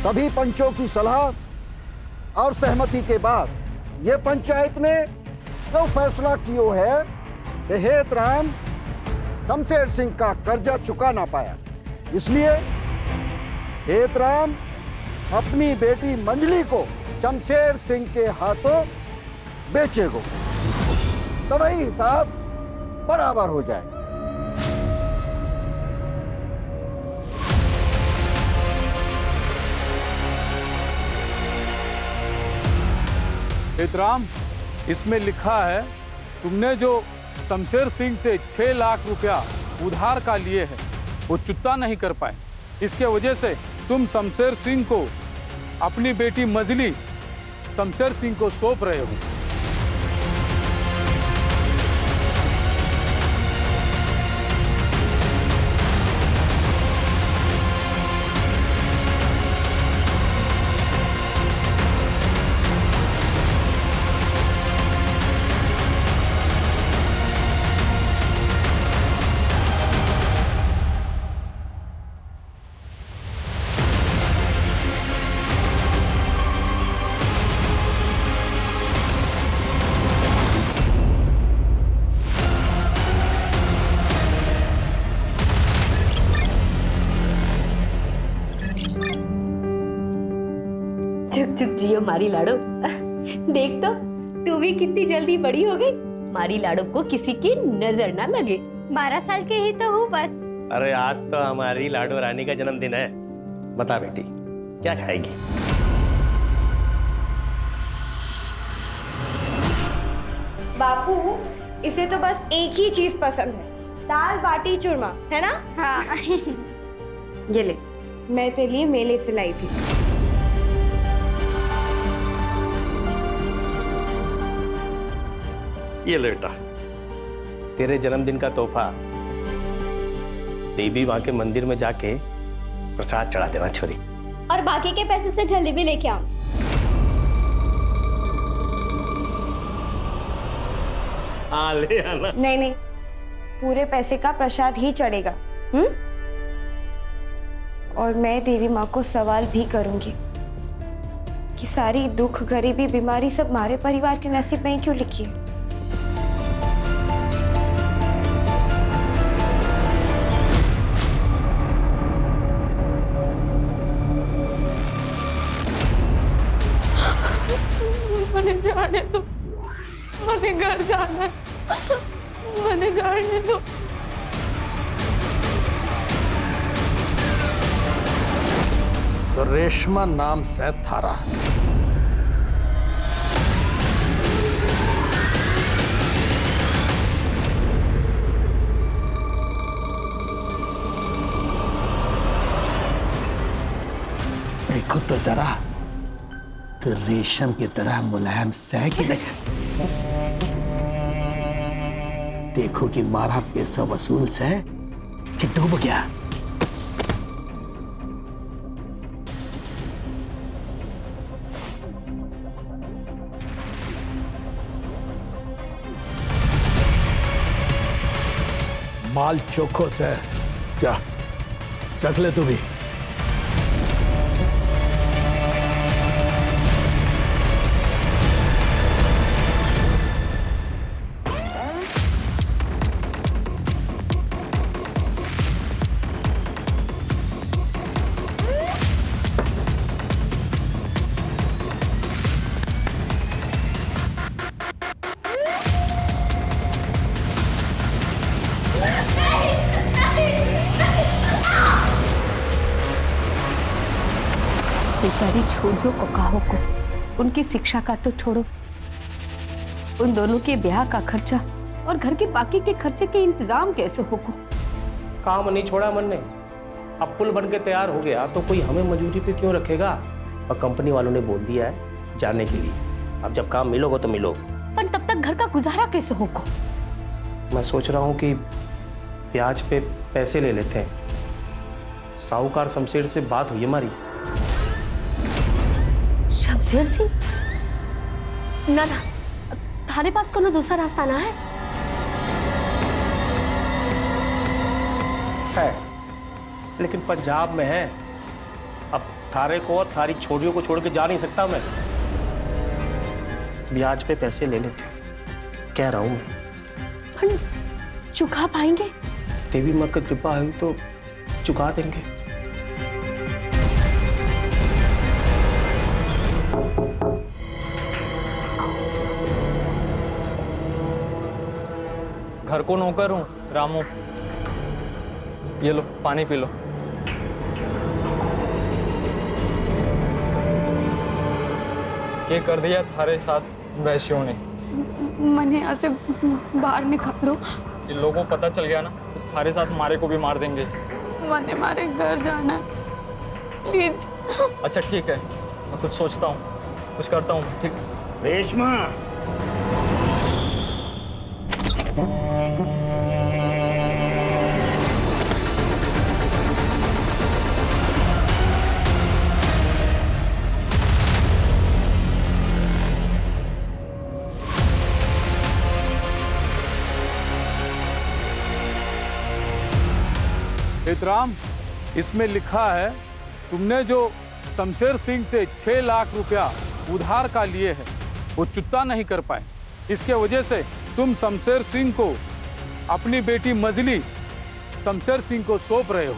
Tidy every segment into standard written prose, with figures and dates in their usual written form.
सभी पंचों की सलाह और सहमति के बाद ये पंचायत ने जो फैसला किया है कि हेतराम शमशेर सिंह का कर्जा चुका ना पाया, इसलिए हेतराम अपनी बेटी मंजली को शमशेर सिंह के हाथों बेचेगो, तो वही हिसाब बराबर हो जाए। हेतराम, इसमें लिखा है तुमने जो शमशेर सिंह से 6 लाख रुपया उधार का लिए है वो चुकता नहीं कर पाए। इसके वजह से तुम शमशेर सिंह को अपनी बेटी मजली शमशेर सिंह को सौंप रहे हो। चुप चुप जियो मारी लाडो। देख तो तू भी कितनी जल्दी बड़ी हो गई। मारी लाडो को किसी की नजर ना लगे। 12 साल के ही तो हूँ बस। अरे आज तो हमारी लाडो रानी का जन्मदिन है। बता बेटी क्या खाएगी? बापू, इसे तो बस एक ही चीज पसंद है, दाल बाटी चूरमा, है ना? हाँ। ये ले, मैं तेरे लिए मेले से लाई थी। ये ले बेटा, तेरे जन्मदिन का तोहफा। देवी माँ के मंदिर में जाके प्रसाद चढ़ा देना छोरी। और बाकी के पैसे से जलेबी लेके आओ। हाँ ले आना। नहीं नहीं, पूरे पैसे का प्रसाद ही चढ़ेगा। और मैं देवी माँ को सवाल भी करूंगी कि सारी दुख, गरीबी, बीमारी सब हमारे परिवार के नसीब में क्यों लिखी है। मैंने जाने दो, मैंने घर जाना है, मैंने जाने दो। तो रेशमा नाम से थारा देखो तो जरा, तो रेशम की तरह मुलायम सह कि नहीं। देखो कि मारा पैसा वसूल से कि डूब गया। माल चोखो से क्या चख ले तू भी। बेचारी छोड़ो ककाओं को, उनकी शिक्षा का तो छोड़ो, उन दोनों के ब्याह का खर्चा और घर के बाकी के खर्चे के इंतजाम कैसे होगा? काम नहीं छोड़ा मन ने। अब पुल बन के तैयार हो गया तो कोई हमें मजदूरी पे क्यों रखेगा? और कंपनी वालों ने बोल दिया है जाने के लिए। अब जब काम मिलोगे तो मिलो। पर तब तक घर का गुजारा कैसे होगा? मैं सोच रहा हूँ कि ब्याज पे पैसे ले लेते हैं। साहूकार शमशेर से बात हुई हमारी। शमशेर सिंह? ना ना, थारे पास कोनो दूसरा रास्ता ना है? है, लेकिन पंजाब में है। अब थारे को और थारी छोरियों को छोड़ के जा नहीं सकता मैं। ब्याज पे पैसे ले लेते, कह रहा हूं मैं। पर चुका पाएंगे? देवी माँ की कृपा हुई तो चुका देंगे। घर को नौकर हूँ रामू, ये लो पानी पी लो। क्या कर दिया थारे साथ वैश्यों ने? मैंने यहाँ से बाहर निकालो। इन लोगों को पता चल गया ना तो थारे साथ मारे को भी मार देंगे। मैंने हमारे घर जाना है, प्लीज। अच्छा ठीक है, मैं कुछ सोचता हूँ, कुछ करता हूँ, ठीक है। रेशमा, हेतराम, इसमें लिखा है तुमने जो शमशेर सिंह से 6 लाख रुपया उधार का लिए है वो चुकता नहीं कर पाए। इसके वजह से तुम शमशेर सिंह को अपनी बेटी मजली शमशेर सिंह को सौंप रहे हो।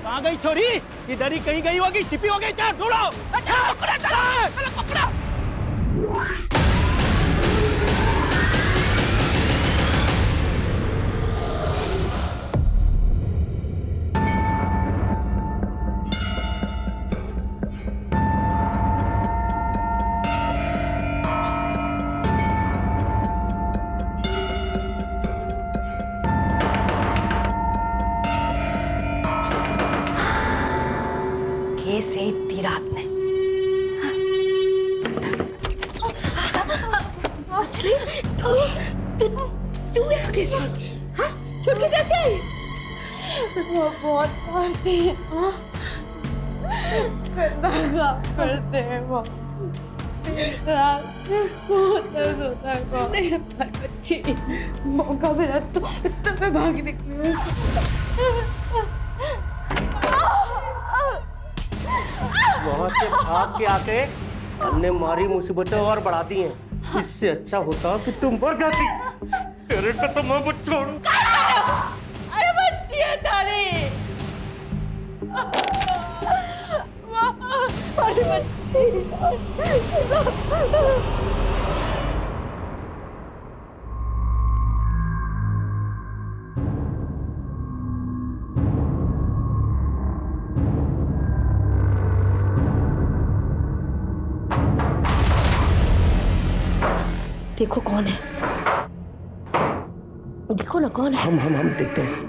कहाँ गई छोरी? इधर ही कहीं गई होगी, छिपी हो गई। चल ढूंढो। पकड़ा, चलो पकड़ा। से इतनी रात में मछली, तू यहाँ कैसे आई? हाँ, छुप के कैसे आई? वो बहुत मारते हैं, हाँ, गंदा करते हैं वो। रात बहुत दर्द होता है। नहीं पर बच्ची, मौका मिला तो मैं भाग निकली। वहां से भाग के आके हमने मारी मुसीबतें और बढ़ा दी हैं। इससे अच्छा होता कि तुम मर जाती। तेरे को तो मैं मत छोड़ूं। अरे बच्ची है तारी। अरे बच्ची। देखो कौन है, देखो ना कौन है। हम देखते हैं।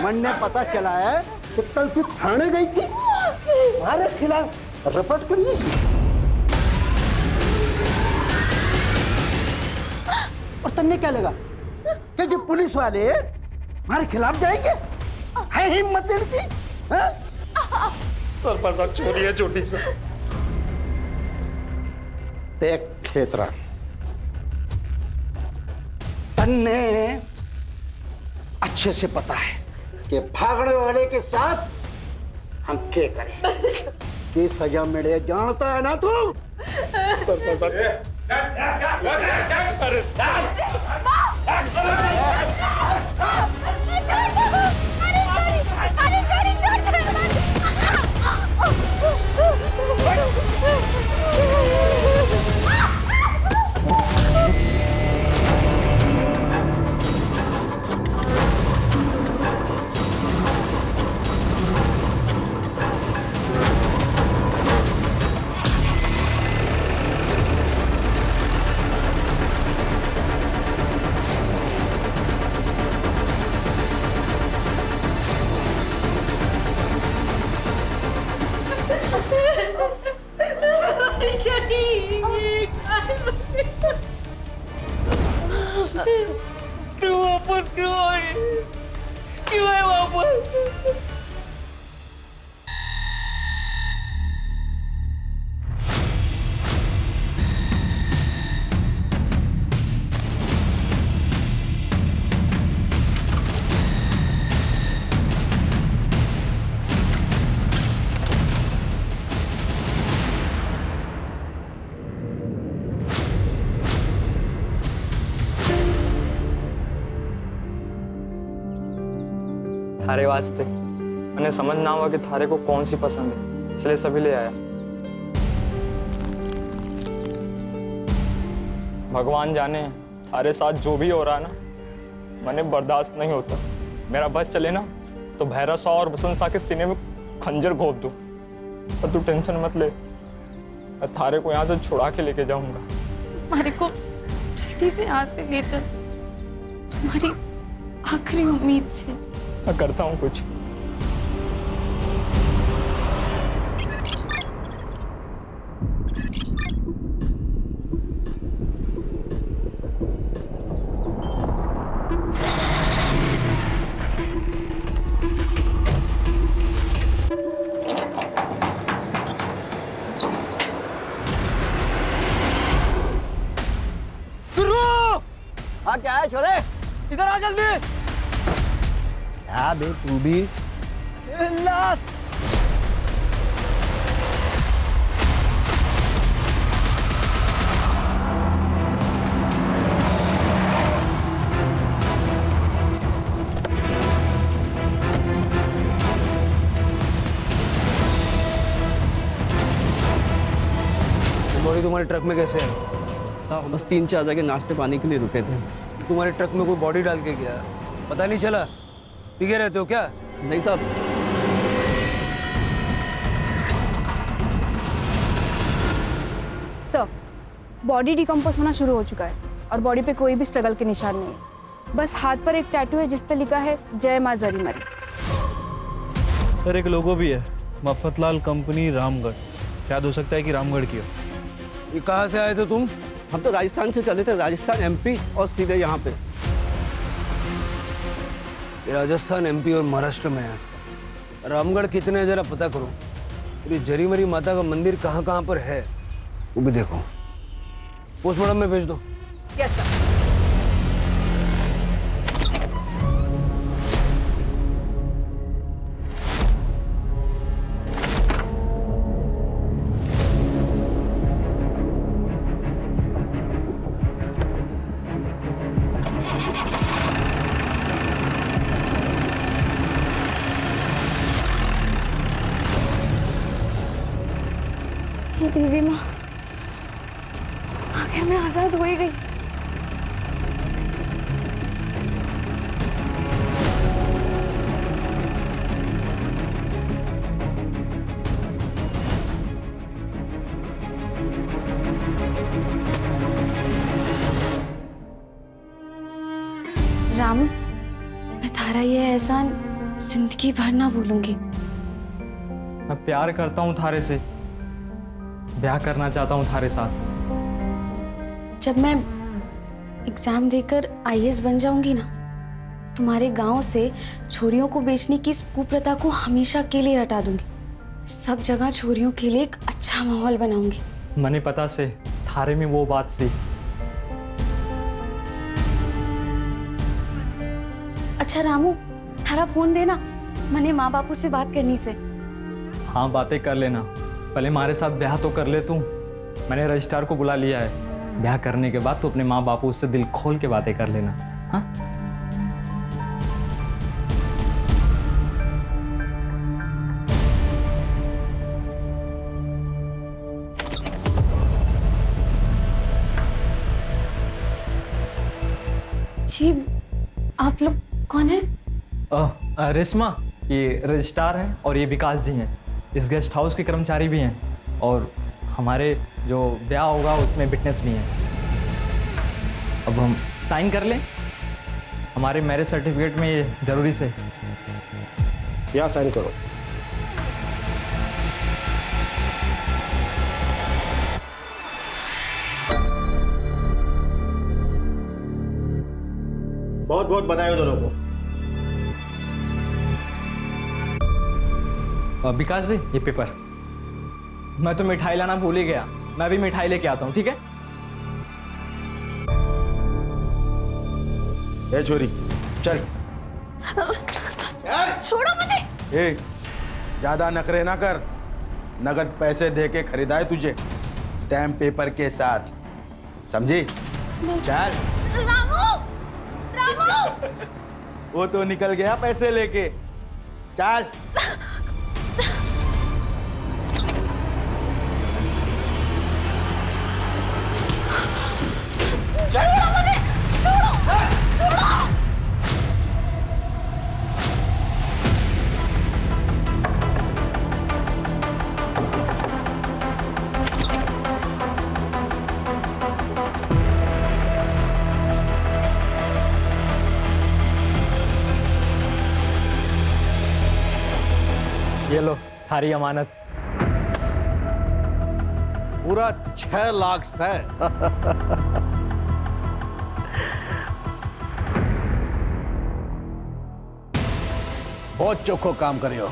मन ने पता चला है कि कल तू थाने गई थी, हमारे खिलाफ रपट करी। और तन्ने क्या लगा कि जो पुलिस वाले हमारे खिलाफ जाएंगे? है हिम्मत इनकी? सरपंच साहब चोरी है छोटी सी। देख खेतरा, तन्ने अच्छे से पता है कि भागने वाले के साथ हम क्या करें। इसकी सजा मिले जानता है ना तू? सरपंच साहब थारे वास्ते मैंने समझ ना हुआ कि थारे को कौन सी पसंद है, इसलिए सभी ले आया। भगवान जाने थारे साथ जो भी हो रहा है ना, मैंने बर्दाश्त नहीं होता। मेरा बस चले ना तो भैरव सा और बसंत सा के सीने में खंजर घोंप दूं। पर तू टेंशन मत ले, मैं थारे को यहाँ से छुड़ा के लेके जाऊंगा। हमारे को जल्दी से यहाँ से ले चल, तुम्हारी आखिरी उम्मीद से। मैं करता हूँ कुछ। हाँ क्या है छोरे, इधर आ जल्दी। क्या बे तू भी? लाश। तुम्हारे ट्रक में कैसे है? साहब बस 3-4 जगह नाश्ते पानी के लिए रुके थे। तुम्हारे ट्रक में कोई बॉडी डाल के गया, पता नहीं चला? पीके रहते हो क्या? नहीं साहब। सर, बॉडी डिकम्पोज होना शुरू हो चुका है और बॉडी पे कोई भी स्ट्रगल के निशान नहीं है। बस हाथ पर एक टैटू है जिस पे लिखा है जय मां जरी मरी। सर एक लोगो भी है, मफतलाल कंपनी रामगढ़। शायद हो सकता है कि रामगढ़ की हो। ये कहाँ से आए थे तुम? हम तो राजस्थान से चले थे, राजस्थान एमपी और सीधे यहाँ पे। ये राजस्थान एमपी और महाराष्ट्र में है। रामगढ़ कितने है जरा पता करो। ये जरी मरी माता का मंदिर कहाँ कहाँ पर है वो भी देखो। पोस्टमार्टम में भेज दो। Yes sir. ये देवी माँ, आगे मैं आजाद हो ही गई। रामू, मैं थारा ये एहसान जिंदगी भर ना भूलूंगी। मैं प्यार करता हूँ थारे से, ब्याह करना चाहता हूँ थारे साथ। जब मैं एग्जाम देकर आईएएस बन जाऊंगी ना, तुम्हारे गांव से छोरियों को बेचने की इस कुप्रथा को हमेशा के लिए हटा दूंगी। सब जगह छोरियों के लिए एक अच्छा माहौल बनाऊंगी। मने पता से थारे में वो बात सी। अच्छा रामू, थारा फोन देना, मने माँ बापू से बात करनी से। हाँ बातें कर लेना, पहले हमारे साथ ब्याह तो कर ले तू। मैंने रजिस्ट्रार को बुला लिया है, ब्याह करने के बाद तो अपने माँ बापू से दिल खोल के बातें कर लेना। हाँ जी, आप लोग कौन है? रेशमा, ये रजिस्ट्रार है और ये विकास जी हैं। इस गेस्ट हाउस के कर्मचारी भी हैं और हमारे जो ब्याह होगा उसमें विटनेस भी हैं। अब हम साइन कर लें? हमारे मैरिज सर्टिफिकेट में ये जरूरी से। यहाँ साइन करो। बहुत बहुत बधाई हो दोनों को। विकास जी, ये पेपर। मैं तो मिठाई लाना भूल ही गया, मैं भी मिठाई लेके आता हूँ, ठीक है? ए छोरी चल। छोड़ो मुझे। ए ज्यादा नखरे ना कर, नगद पैसे दे के खरीदा है तुझे, स्टैम्प पेपर के साथ, समझी? चल। रामू, रामू। वो तो निकल गया पैसे लेके, चल। ये लो थारी अमानत। पूरा 6 लाख से। बहुत चोखो काम करियो,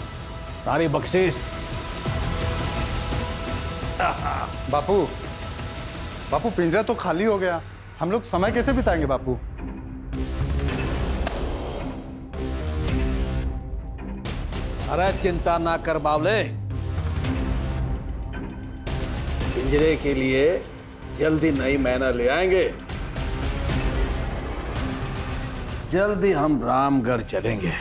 तारी बख्शीश। बापू, बापू पिंजरा तो खाली हो गया, हम लोग समय कैसे बिताएंगे बापू? अरे चिंता ना कर बावले, पिंजरे के लिए जल्दी नई मैना ले आएंगे। जल्दी हम रामगढ़ चलेंगे।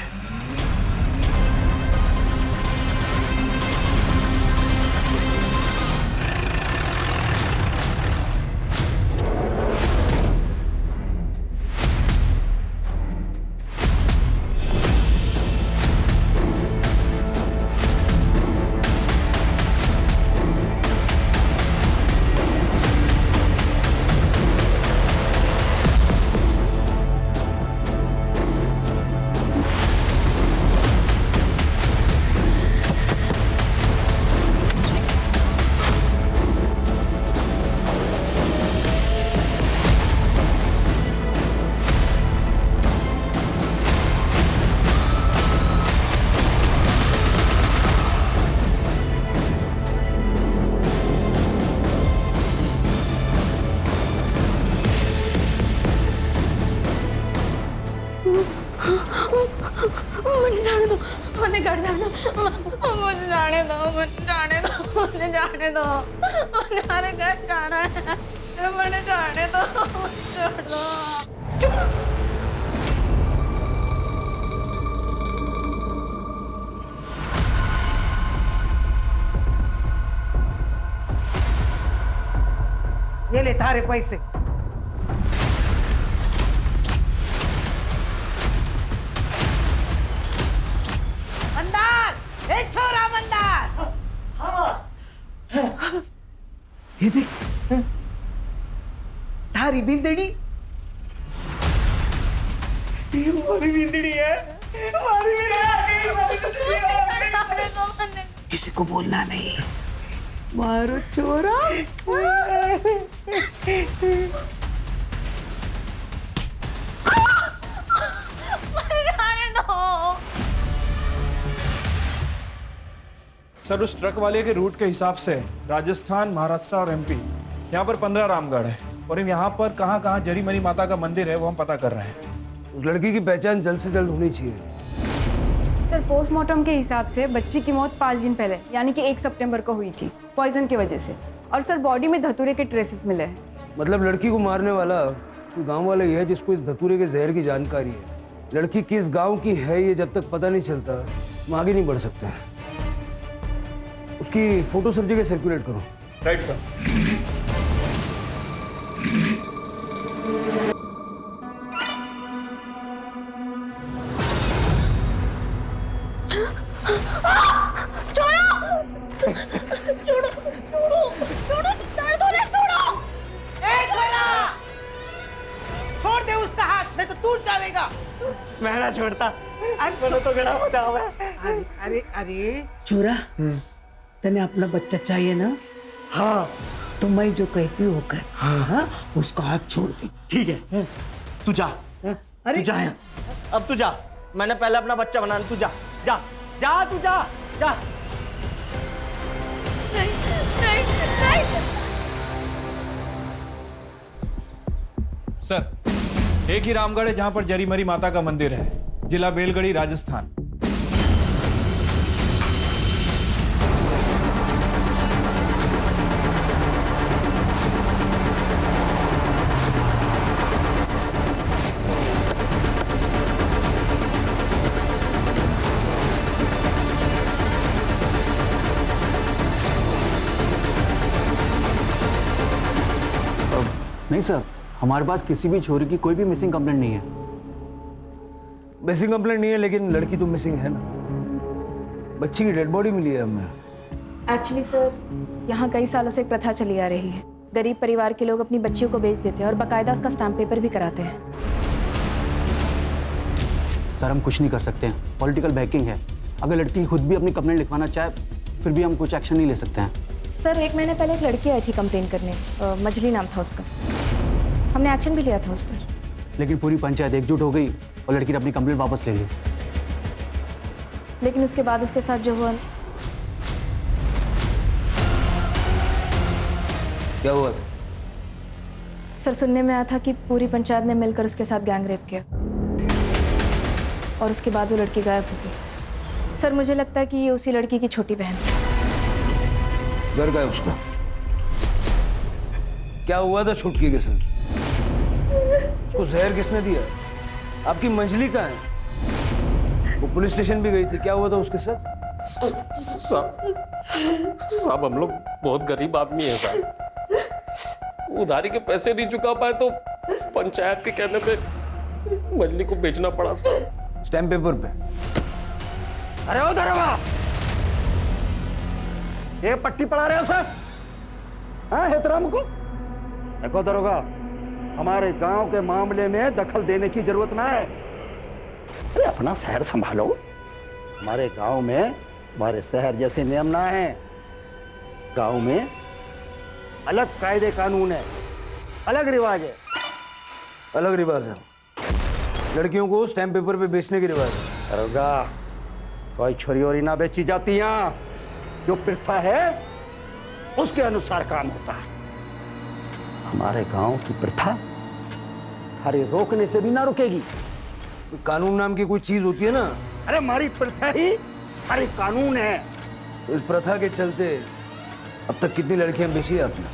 मुझे जाने दो, मुझे घर जाना, मुझे जाने दो, मुझे जाने दो, मुझे जाने दो, मुझे हमारे घर जाना है, मुझे जाने दो, छोड़ दो। ये ले थारे पैसे। मंदार, ए छोरा मंदार। ये देख, थारी बिंदड़ी। हमारी बिंदड़ी है, हमारी किसी को बोलना नहीं। मारो छोरा। सर उस ट्रक वाले के रूट के हिसाब से राजस्थान, महाराष्ट्र और एमपी, यहाँ पर 15 रामगढ़ है और यहाँ पर कहाँ कहाँ जरी मरी माता का मंदिर है वो हम पता कर रहे हैं। उस लड़की की पहचान जल्द से जल्द होनी चाहिए। सर पोस्टमार्टम के हिसाब से बच्ची की मौत 5 दिन पहले यानी कि 1 सितंबर को हुई थी, पॉइजन की वजह से। और सर बॉडी में धतूरे के ट्रेसेस मिले हैं। मतलब लड़की को मारने वाला कोई गांव वाला ही है जिसको इस धतूरे के जहर की जानकारी है। लड़की किस गांव की है ये जब तक पता नहीं चलता हम आगे नहीं बढ़ सकते हैं। उसकी फोटो सब जगह सर्कुलेट करो। Right sir. छोड़ दे उसका हाथ, नहीं तो टूट जाएगा। मैं ना छोड़ता, मैंने तो गड़ा होता हुआ। अरे अरे अरे छोरा, तने अपना बच्चा चाहिए ना? हाँ। तो मैं जो कहती हूँ कर। हाँ, उसका हाथ छोड़ दे। ठीक है, तू जा। अरे तू जा यहाँ। अब तू जा, मैंने पहले अपना बच्चा बनाना। तू जा, जा, जा, तू जा, जा। नहीं, नहीं, नहीं। सर एक ही रामगढ़ है जहाँ पर जरी मरी माता का मंदिर है, जिला बेलगढ़ी, राजस्थान। नहीं सर, हमारे पास किसी भी छोरी की कोई भी मिसिंग कंप्लेंट नहीं है। मिसिंग कंप्लेंट नहीं है, लेकिन लड़की तो मिसिंग है ना। बच्ची की डेड बॉडी मिली है हमें। एक्चुअली सर, यहाँ कई सालों से एक प्रथा चली आ रही है। गरीब परिवार के लोग अपनी बच्चियों को बेच देते हैं और बाकायदा उसका स्टैम्प पेपर भी कराते हैं। सर हम कुछ नहीं कर सकते हैं, पॉलिटिकल बैकिंग है। अगर लड़की खुद भी अपनी कंप्लेंट लिखवाना चाहे फिर भी हम कुछ एक्शन नहीं ले सकते हैं। सर 1 महीने पहले एक लड़की आई थी कंप्लेन करने, मजली नाम था उसका। हमने एक्शन भी लिया था उस पर। लेकिन पूरी पंचायत एकजुट हो गई और लड़की ने अपनी कंप्लेंट वापस ले ली। लेकिन उसके बाद उसके साथ जो हुआ। क्या हुआ? सर सुनने में आया था कि पूरी पंचायत ने मिलकर उसके साथ गैंग रेप किया और उसके बाद वो लड़की गायब हो गई। सर मुझे लगता है कि ये उसी लड़की की छोटी बहन है। घर गए उसका? क्या हुआ था छुटकी के साथ? उसको जहर किसने दिया? आपकी मंजली कहाँ है? वो पुलिस स्टेशन भी गई थी, क्या हुआ था उसके साथ? साहब हम लोग बहुत गरीब आदमी हैं साहब, उधारी के पैसे नहीं चुका पाए तो पंचायत के कहने पे मजली को बेचना पड़ा साहब। स्टैम्प पेपर पे। अरे ओ दरोगा, ये पट्टी पढ़ा रहे हो सर? हाँ हेतराम को देखो दरोगा, हमारे गांव के मामले में दखल देने की जरूरत ना है। अरे अपना शहर संभालो। हमारे गांव में हमारे शहर जैसे नियम ना है। गांव में अलग कायदे कानून है, अलग रिवाज है। अलग रिवाज है? लड़कियों को स्टैम्प पेपर पे बेचने की रिवाज है? दरोगा, कोई छोरी ओरी ना बेची जाती यहाँ। जो प्रथा है उसके अनुसार काम होता है। हमारे गांव की प्रथा हरे रोकने से भी ना रुकेगी। कानून नाम की कोई चीज होती है ना? अरे हमारी प्रथा ही हमारी कानून है। तो इस प्रथा के चलते अब तक कितनी लड़कियां बेची आपने?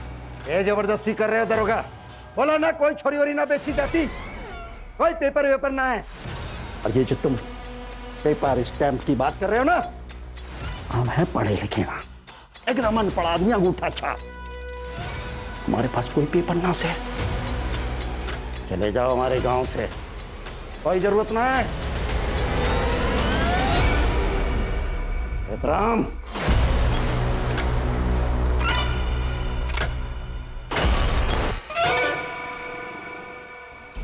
ये जबरदस्ती कर रहे हो दरोगा? बोला ना कोई छोरी ओरी ना बेची जाती, कोई पेपर वेपर ना है। और ये जो तुम पेपर स्टैम्प की बात कर रहे हो ना, हम हैं पढ़े लिखे ना, एकदम अनपढ़ आदमी, अंगूठा छाप। हमारे पास कोई पेपर ना से। चले जाओ हमारे गांव से, कोई जरूरत ना है। एहतराम।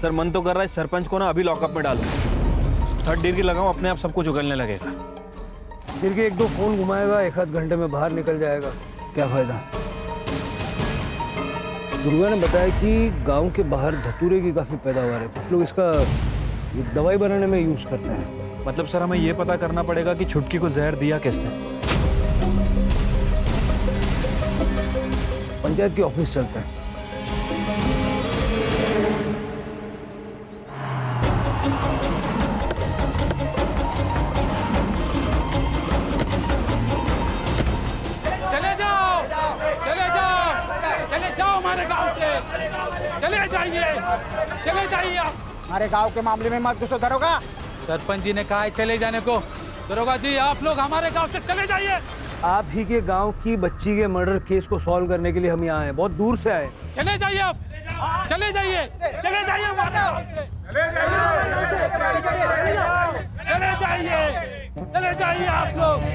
सर मन तो कर रहा है सरपंच को ना अभी लॉकअप में डालो। 3rd डिग्री लगाऊं, अपने आप सब कुछ उगलने लगेगा। फिर के 1-2 फोन घुमाएगा, 1-8 घंटे में बाहर निकल जाएगा, क्या फायदा? दुर्गा ने बताया कि गांव के बाहर धतूरे की काफी पैदावार है, कुछ लोग इसका दवाई बनाने में यूज करते हैं। मतलब सर हमें ये पता करना पड़ेगा कि छुटकी को जहर दिया किसने। पंचायत की ऑफिस चलता है। हमारे गांव से चले जाइए, चले जाइए। आप हमारे गांव के मामले में मत घुसो दरोगा। सरपंच जी ने कहा है चले जाने को। दरोगा जी आप लोग हमारे गांव से चले जाइए। आप ही के गांव की बच्ची के मर्डर केस को सॉल्व करने के लिए हम यहाँ आए, बहुत दूर से आए। चले जाइए आप, चले जाइए, चले जाइए हमारे गांव से, चले जाइए, चले जाइए आप लोग।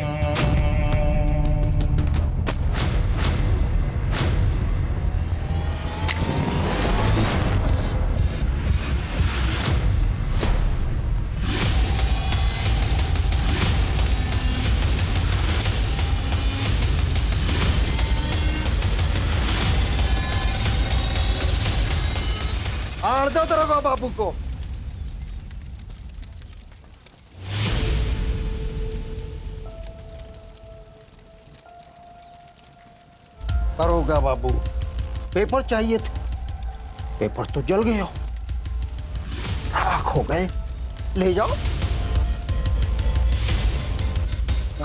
आड़ दो दरोगा बाबू को। दरोगा बाबू, पेपर चाहिए थे, पेपर तो जल गए हो, राख हो गए, ले जाओ।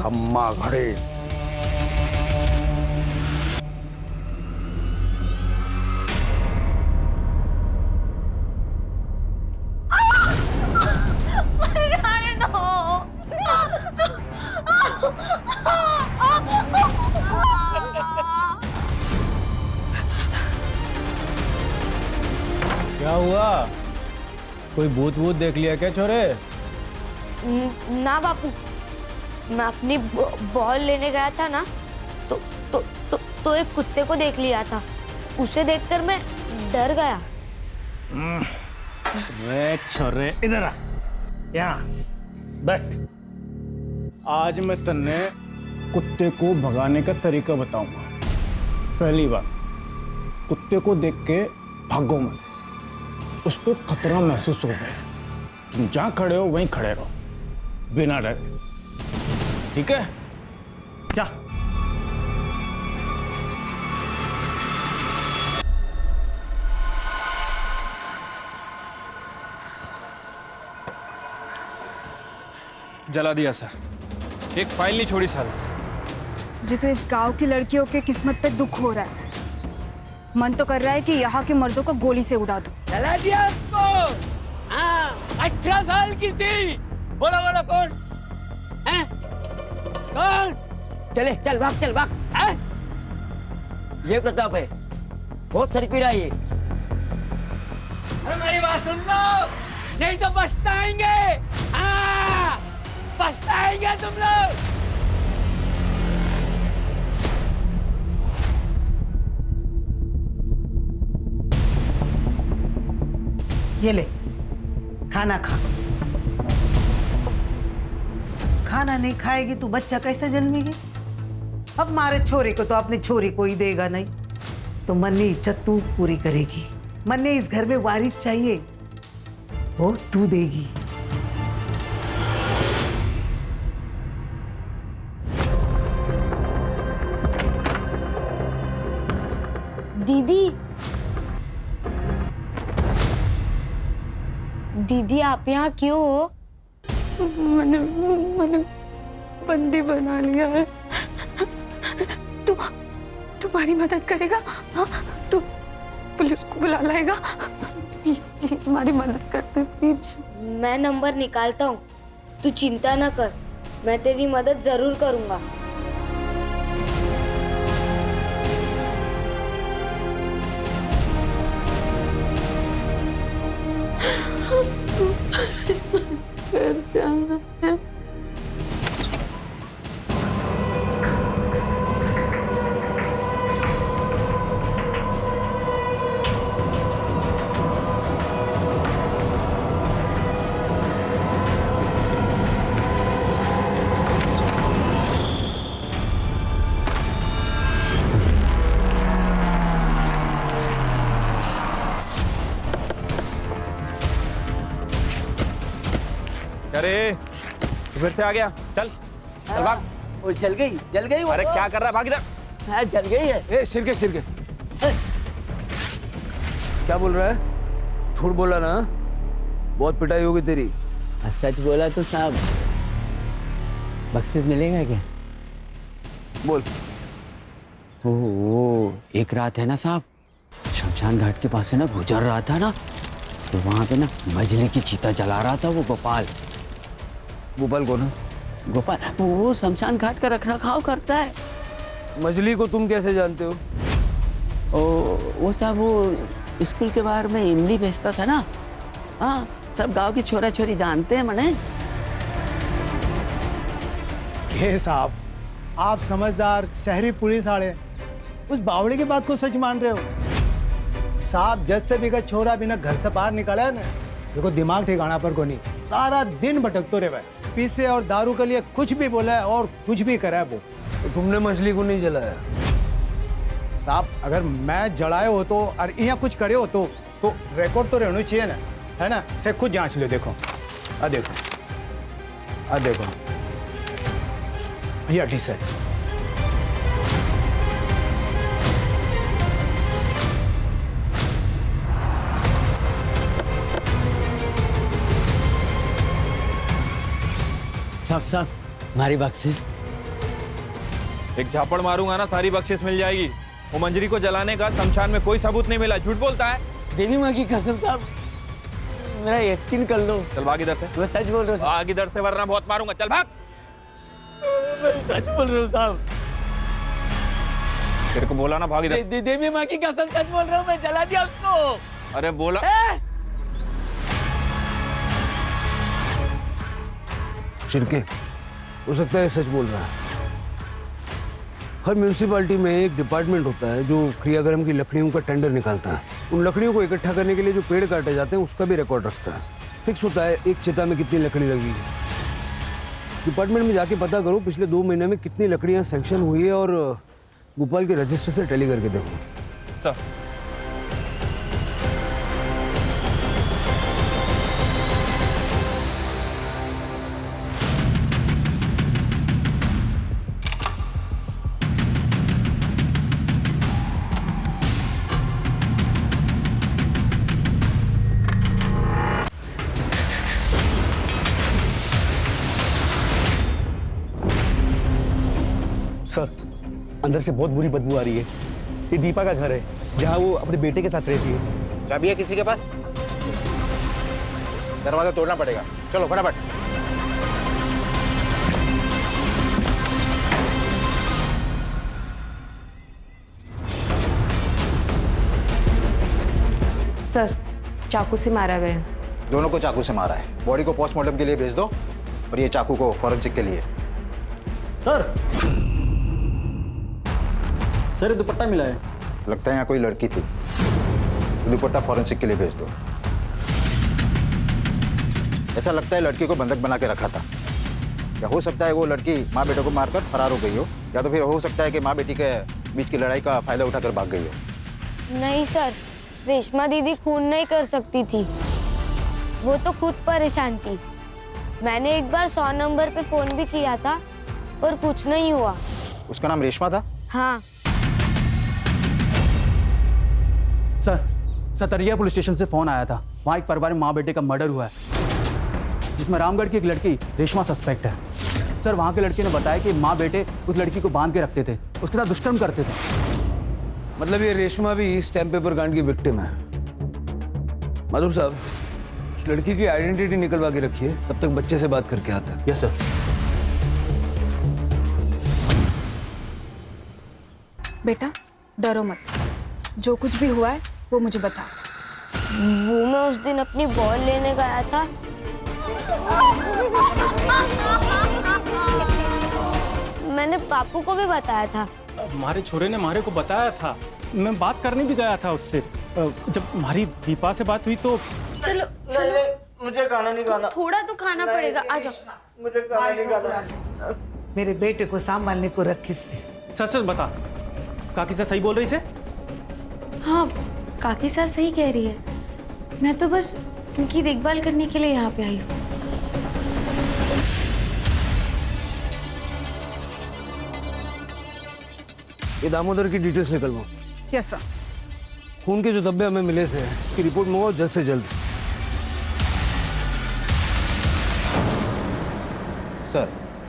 अम्मा घड़े। कोई भूत वूत देख लिया क्या छोरे? ना बापू, मैं अपनी बॉल लेने गया था ना, तो एक कुत्ते को देख लिया था। उसे देखकर मैं डर गया। वे छोरे इधर आ, यहाँ बैठ। आज मैं तन्ने कुत्ते को भगाने का तरीका बताऊंगा। पहली बात, कुत्ते को देख के भागो मत। उसको खतरा महसूस हो गया, तुम जहां खड़े हो वहीं खड़े रहो बिना डरे, ठीक है? जा। जला दिया सर, एक फाइल नहीं छोड़ी सर। मुझे तो इस गांव की लड़कियों के किस्मत पे दुख हो रहा है। मन तो कर रहा है कि यहाँ के मर्दों को गोली से उड़ा दूं। जला दिया उसको। हाँ, 18 साल की थी। बोलो बोलो कौन है? कौन? चले चल भाग, चल भाग। ये प्रताप है, बहुत सर पीरा ये। अरे मेरी बात सुन लो, नहीं तो पछताएंगे। हाँ, पछताएंगे तुम लोग। ये ले, खाना खा। खाना नहीं खाएगी तो बच्चा कैसे जन्मेगी? अब मारे छोरे को तो अपनी छोरी को ही देगा नहीं, तो मन्नी इज्जत तू पूरी करेगी। मन्नी इस घर में वारिस चाहिए, वो तू देगी। दीदी आप यहाँ क्यों हो? मैंने बंदी बना लिया है। तू तुम्हारी मदद करेगा? हाँ, तू पुलिस को बुला लाएगा? प्लीज तुम्हारी मदद करते प्लीज। मैं नंबर निकालता हूँ, तू चिंता ना कर, मैं तेरी मदद जरूर करूँगा। घर जाना है। अरे फिर से आ गया, चल चल भाग। वो जल गई वो। अरे क्या कर रहा है, भाग इधर। हाँ, जल गई है। ए सिरके क्या बोल रहा है? झूठ बोला ना, बहुत पिटाई होगी तेरी। सच बोला तो साहब बख्शिश मिलेगा क्या? बोल। ओ, एक रात है ना साहब, शमशान घाट के पास से ना गुजर रहा था ना, तो वहां पे ना मजले की चीता जला रहा था वो गोपाल। गोपाल कौन है? गोपाल वो शमशान घाट का रखरखाव करता है। मजली को तुम कैसे जानते हो? वो साहब वो स्कूल के बाहर में इमली बेचता था ना। हाँ, सब गांव की छोरा छोरी जानते हैं मने। के साहब, आप समझदार शहरी पुलिस वाले उस बावड़ी की बात को सच मान रहे हो? साहब जज से भी का छोरा बिना घर से बाहर निकला है ना, देखो दिमाग ठिकाना पर को नहीं, सारा दिन भटकते रहे। पीसे और दारू के लिए कुछ भी बोला है और कुछ भी करा है वो। तो तुमने मछली को नहीं जलाया? साहब अगर मैं जलाए हो तो और यहाँ कुछ करे हो तो रिकॉर्ड तो रहना चाहिए ना, है ना? ते खुद जांच लो। देखो आ देखो, आ देखो ये अट्ठी से। सब हमारी बख्शिश। एक झापड़ मारूंगा ना, सारी बख्शिश मिल जाएगी। वो मंजरी को जलाने का शमशान में कोई सबूत नहीं मिला, झूठ बोलता है। देवी माँ की कसम साहब, मेरा यकीन कर लो। चल भाग इधर से। मैं सच बोल रहा हूँ। भाग इधर से वरना बहुत मारूंगा, चल भाग। मैं सच बोल रहा हूँ साहब। तेरे को बोला ना भाग इधर। देवी माँ की कसम सच बोल रहा हूँ, मैं जला दिया उसको। अरे बोला। शिरके, हो सकता है सच बोल रहा है। हर म्यूनिसिपालिटी में एक डिपार्टमेंट होता है जो क्रियाक्रम की लकड़ियों का टेंडर निकालता है। उन लकड़ियों को इकट्ठा करने के लिए जो पेड़ काटे जाते हैं उसका भी रिकॉर्ड रखता है। फिक्स होता है एक चिता में कितनी लकड़ी लगी है। डिपार्टमेंट में जाके पता करो पिछले 2 महीने में कितनी लकड़ियाँ सैंक्शन हुई है और भोपाल के रजिस्टर से टैली करके देखो। सर सर, अंदर से बहुत बुरी बदबू आ रही है। ये दीपा का घर है जहाँ वो अपने बेटे के साथ रहती है। चाबी है किसी के पास? दरवाजा तोड़ना पड़ेगा, चलो फटाफट। सर, चाकू से मारा गया। दोनों को चाकू से मारा है। बॉडी को पोस्टमार्टम के लिए भेज दो और ये चाकू को फॉरेंसिक के लिए। सर ये दुपट्टा मिला है। लगता है यहाँ कोई लड़की थी। दुपट्टा फॉरेंसिक के लिए भेज दो। ऐसा लगता है लड़की को बंधक बना के रखा था। या हो सकता है वो लड़की माँ बेटे को मारकर फरार हो गई हो, या तो फिर हो सकता है कि माँ बेटी के बीच की लड़ाई का फायदा उठाकर भाग गई हो। नहीं सर, रेशमा दीदी खून नहीं कर सकती थी। वो तो खुद परेशान थी। मैंने एक बार 100 नंबर पे फोन भी किया था पर कुछ नहीं हुआ। उसका नाम रेशमा था? हाँ। सर, सतरिया पुलिस स्टेशन से फोन आया था। वहाँ एक परिवार में माँ बेटे का मर्डर हुआ है जिसमें रामगढ़ की एक लड़की रेशमा सस्पेक्ट है। सर, वहाँ के लड़के ने बताया कि माँ बेटे उस लड़की को बांध के रखते थे, उसके साथ दुष्कर्म करते थे। मतलब ये रेशमा भी स्टैम्प पेपर कांड की विक्टिम है। माधुर साहब, उस लड़की की आइडेंटिटी निकलवा के रखिए, तब तक बच्चे से बात करके आता है। Yes sir. बेटा डरो मत, जो कुछ भी हुआ है वो मुझे बता। वो मैं उस दिन अपनी बॉल लेने गया था। मैंने पापू को भी बताया था। हमारे छोरे ने मारे को बताया था। मैं बात करने भी गया था उससे। जब हमारी दीपा से बात हुई तो चलो चलो, मुझे खाना नहीं खाना। थोड़ा तो खाना पड़ेगा, आ जाओ। मुझे खाना नहीं खाना। मेरे बेटे को संभालने को रखी से। सच सच बता, काकी साहब सही बोल रही से? हाँ, काकी साहब सही कह रही है। मैं तो बस उनकी देखभाल करने के लिए यहाँ पे आई हूँ। ये दामोदर की डिटेल्स निकलवाओ। Yes sir. खून के जो धब्बे हमें मिले थे उसकी रिपोर्ट मंगवाओ जल्द से जल्द। सर,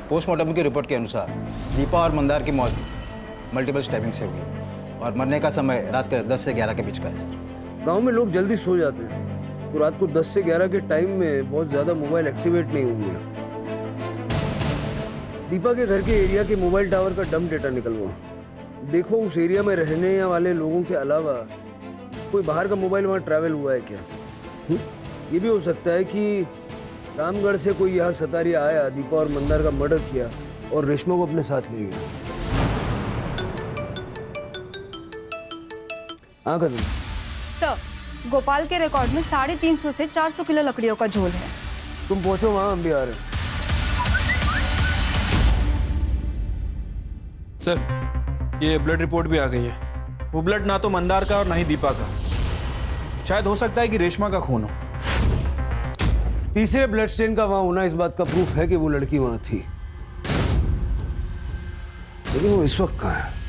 पोस्टमार्टम की रिपोर्ट के अनुसार दीपा और मंदार की मौत मल्टीपल स्टैबिंग से हुई और मरने का समय रात के 10 से 11 के बीच का है सर। गांव में लोग जल्दी सो जाते हैं तो रात को 10 से 11 के टाइम में बहुत ज़्यादा मोबाइल एक्टिवेट नहीं होंगे। दीपा के घर के एरिया के मोबाइल टावर का डंप डेटा निकलवाओ। देखो उस एरिया में रहने वाले लोगों के अलावा कोई बाहर का मोबाइल वहाँ ट्रैवल हुआ है क्या। ये भी हो सकता है कि रामगढ़ से कोई यहाँ सतारिया आया, दीपा और मंदार का मर्डर किया और रेशमा को अपने साथ ले गया। हाँ कर सर, गोपाल के रिकॉर्ड में 350 से 400 किलो लकड़ियों का झोल है। तुम पहुंचो वहाँ, हम भी आ रहे हैं। सर, ये ब्लड रिपोर्ट भी आ गई है। वो ब्लड ना तो मंदार का और ना ही दीपा का। शायद हो सकता है कि रेशमा का खून हो। तीसरे ब्लड स्टेन का वहां होना इस बात का प्रूफ है कि वो लड़की वहां थी, लेकिन वो इस वक्त कहाँ है?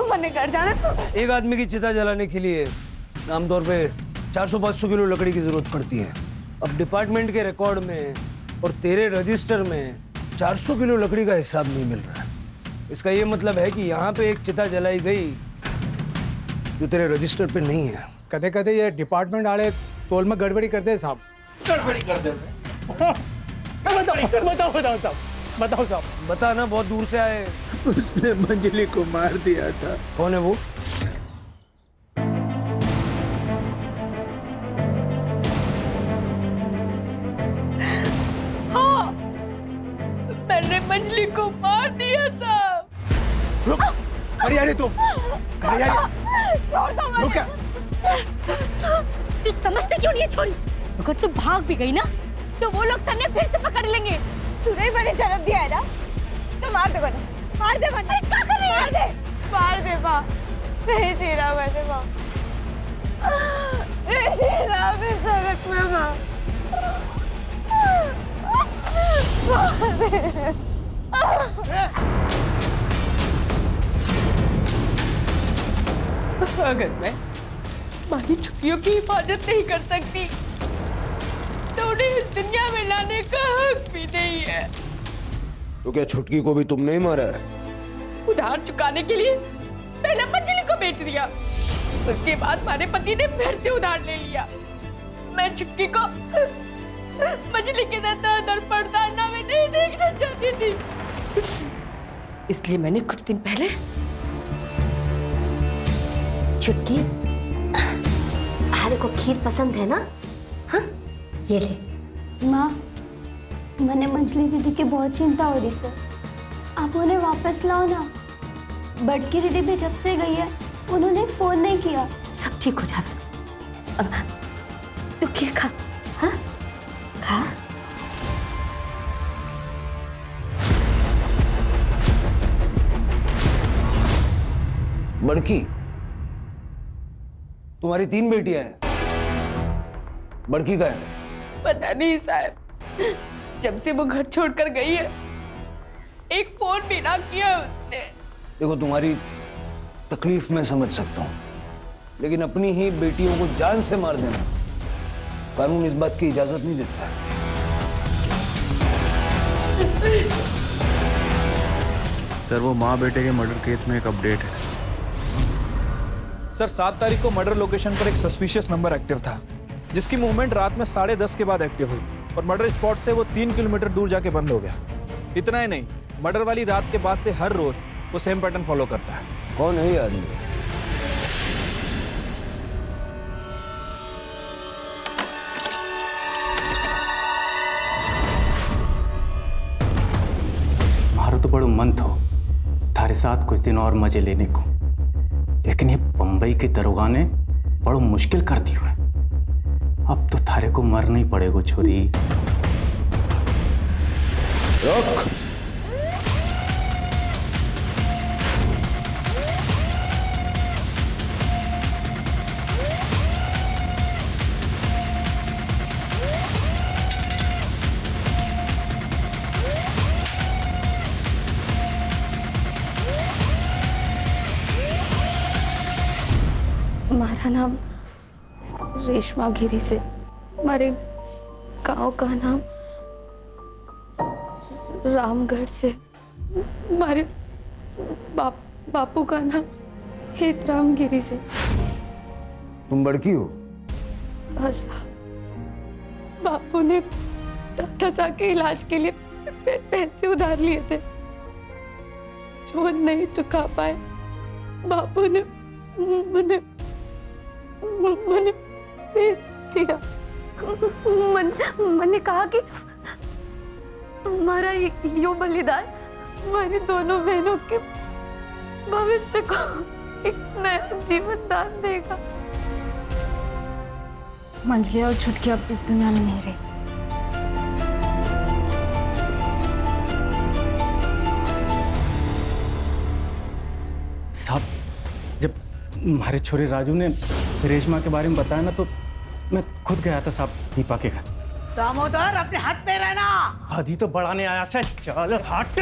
मरने कर जाने दो। एक आदमी की चिता जलाने के लिए आमतौर पे 400-500 किलो लकड़ी की जरूरत पड़ती है। अब डिपार्टमेंट के रिकॉर्ड में और तेरे रजिस्टर में 400 किलो लकड़ी का हिसाब नहीं मिल रहा है। इसका ये मतलब है कि यहाँ पे एक चिता जलाई गई जो तेरे रजिस्टर पे नहीं है। कदे कदे ये डिपार्टमेंट वाले तोल में गड़बड़ी करते हैं साहब। गड़बड़ी कर देते। बताओ साहब। बता ना, बहुत दूर से आए। उसने मंजली को मार दिया था। कौन है वो? हाँ, मैंने मंजली को मार दिया साहब। रुक, करिया तुम। करिया छोड़ दो मुझे। रुक। तू समझते क्यों नहीं है छोरी? अगर तू भाग भी गई ना तो वो लोग तन्ने फिर से पकड़ लेंगे। तूने मैंने जन्म दिया है ना, तो मार दे बना, मार दे बना। क्या कर रही है? मार दे माँ, नहीं जी रहा मैंने माँ, नहीं जी रहा मैं सड़क में माँ। अगर मैं माही छुट्टियों की हिफाजत नहीं कर सकती तो उन्हें इस दुनिया में लाने का हक भी नहीं है। तो क्या छुटकी को भी तुमने ही मारा है? उधार चुकाने के लिए पहले मंजली को बेच दिया, उसके बाद हमारे पति ने फिर से उधार ले लिया। मैं छुटकी को मंजली के दर पड़तालना में नहीं देखना चाहती थी, इसलिए मैंने कुछ दिन पहले छुटकी, हारे को खीर पसंद है ना? हाँ, ये ले। माँ, मैंने मंजली दीदी की बहुत चिंता हो रही सर, आप उन्हें वापस लाओ ना। बड़की दीदी भी जब से गई है उन्होंने फोन नहीं किया। सब ठीक हो जाएगा। अब तू खीर खा। हाँ, खा। बड़की, तुम्हारी 3 बेटियां हैं, बड़की का है? पता नहीं साहब, जब से वो घर छोड़कर गई है एक फोन भी ना किया उसने। देखो, तुम्हारी तकलीफ मैं समझ सकता हूँ, लेकिन अपनी ही बेटियों को जान से मार देना कानून इस बात की इजाजत नहीं देता। सर, वो माँ बेटे के मर्डर केस में एक अपडेट है। सर, 7 तारीख को मर्डर लोकेशन पर एक सस्पिशियस नंबर एक्टिव था, जिसकी मूवमेंट रात में 10:30 के बाद एक्टिव हुई और मर्डर स्पॉट से वो 3 किलोमीटर दूर जाके बंद हो गया। इतना ही नहीं, मर्डर वाली रात के बाद से हर रोज वो सेम पैटर्न फॉलो करता है। कौन है ये आदमी? मारो तो बड़ो मन थो थारे साथ कुछ दिन और मजे लेने को, लेकिन ये बंबई के दरोगा ने बड़ो मुश्किल कर दी हुआ है। अब तो थारे को मरना ही पड़ेगा छोरी। रुक। हमारा नाम रेशमा गिरी से, हमारे गांव का नाम रामगढ़ से, हमारे बापू का नाम हेतराम गिरी से। तुम बड़की हो? हाँ साहब, बापू ने ठसा के इलाज के लिए पैसे उधार लिए थे, जो नहीं चुका पाए। बापू ने मैंने बेच दिया। मैंने कहा कि हमारा यो बलिदान हमारी दोनों बहनों के भविष्य को एक नया जीवन दान देगा। मंजली और छुटकी अब इस दुनिया में नहीं रही। साहब, जब हमारे छोरे राजू ने रेशमा के बारे में बताया ना, तो मैं खुद गया था साहब दीपा के घर। दामोदर, अपने हाथ पे रहना। आधी तो बढ़ाने आया से, चल हट।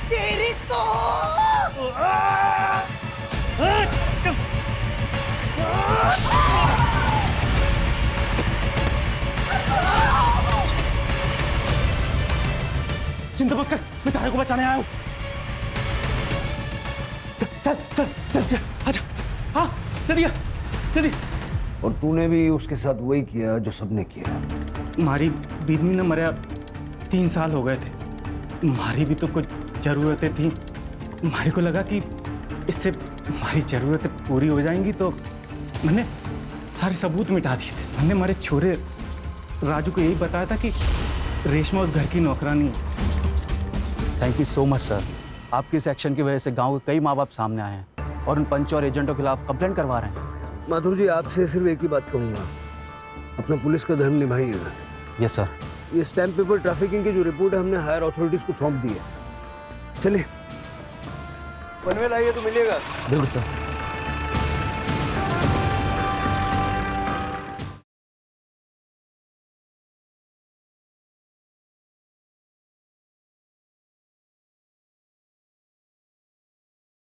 तेरी तो चिंता मत कर, मैं तारे को बचाने आया हूँ। चल चल चल चल चल, आजा। हाँ, जल्दी जल्दी। और तूने भी उसके साथ वही किया जो सबने किया। मारी बीनी ने मरा 3 साल हो गए थे। मारी भी तो कुछ ज़रूरतें थी। मारी को लगा कि इससे हमारी ज़रूरतें पूरी हो जाएंगी, तो मैंने सारे सबूत मिटा दिए थे। मैंने हमारे छोरे राजू को यही बताया था कि रेशमा उस घर की नौकरानी है। Thank you so much sir. आपके इस एक्शन की वजह से गांव के कई माँ बाप सामने आए हैं और उन पंचों और एजेंटों के खिलाफ कंप्लेंट करवा रहे हैं। माधुर जी, आपसे सिर्फ एक ही बात कहूँगा, अपना पुलिस का धर्म निभाइएगा। Yes sir. ये स्टैम्प पेपर ट्रैफिकिंग की जो रिपोर्ट है हमने हायर अथॉरिटीज को सौंप दी है। चलिए पनवेल आइए तो मिलिएगा। बिल्कुल सर।